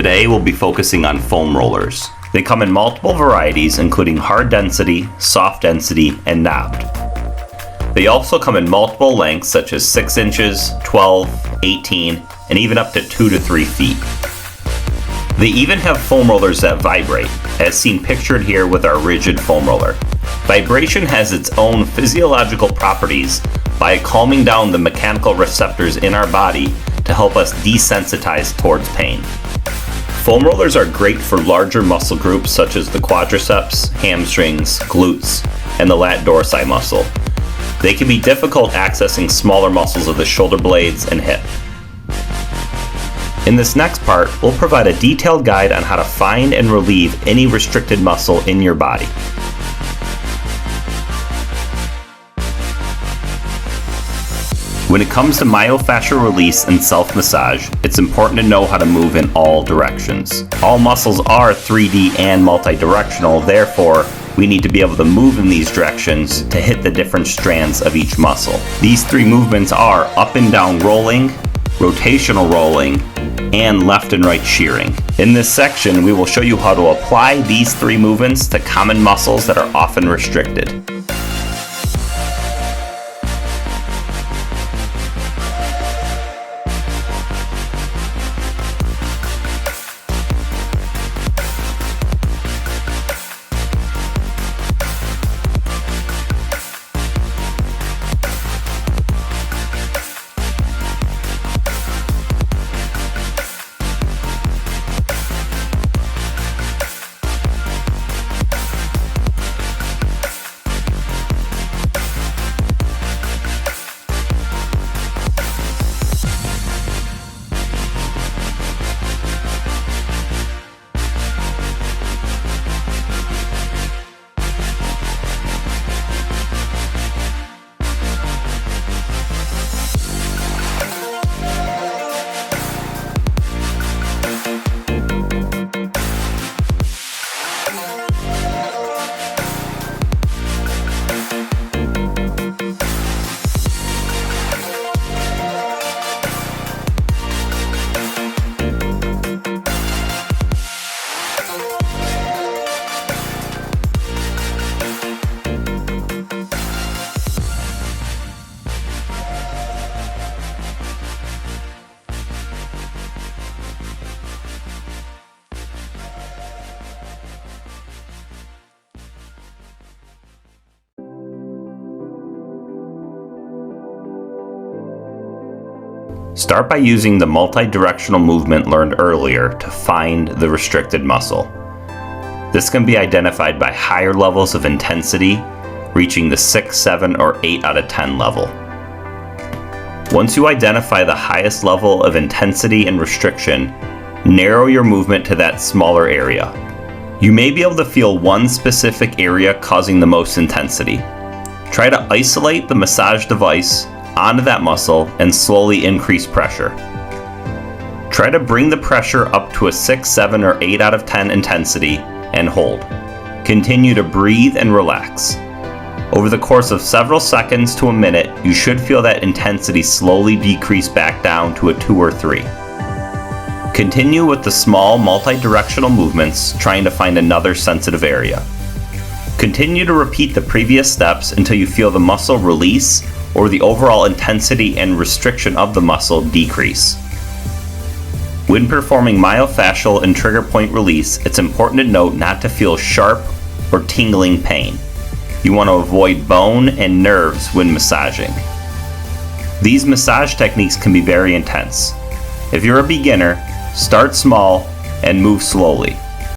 Today we'll be focusing on foam rollers. They come in multiple varieties including hard density, soft density, and knobbed. They also come in multiple lengths such as 6 inches, 12, 18, and even up to 2 to 3 feet. They even have foam rollers that vibrate, as seen pictured here with our rigid foam roller. Vibration has its own physiological properties by calming down the mechanical receptors in our body to help us desensitize towards pain. Foam rollers are great for larger muscle groups such as the quadriceps, hamstrings, glutes, and the lat dorsi muscle. They can be difficult accessing smaller muscles of the shoulder blades and hip. In this next part, we'll provide a detailed guide on how to find and relieve any restricted muscle in your body. When it comes to myofascial release and self-massage, it's important to know how to move in all directions. All muscles are 3D and multi-directional, therefore, we need to be able to move in these directions to hit the different strands of each muscle. These 3 movements are up and down rolling, rotational rolling, and left and right shearing. In this section, we will show you how to apply these 3 movements to common muscles that are often restricted. Start by using the multi-directional movement learned earlier to find the restricted muscle. This can be identified by higher levels of intensity, reaching the 6, 7, or 8 out of 10 level. Once you identify the highest level of intensity and restriction, narrow your movement to that smaller area. You may be able to feel one specific area causing the most intensity. Try to isolate the massage device onto that muscle and slowly increase pressure. Try to bring the pressure up to a 6, 7, or 8 out of 10 intensity and hold. Continue to breathe and relax. Over the course of several seconds to a minute, you should feel that intensity slowly decrease back down to a 2 or 3. Continue with the small multi-directional movements, trying to find another sensitive area. Continue to repeat the previous steps until you feel the muscle release or the overall intensity and restriction of the muscle decrease. When performing myofascial and trigger point release, it's important to note not to feel sharp or tingling pain. You want to avoid bone and nerves when massaging. These massage techniques can be very intense. If you're a beginner, start small and move slowly.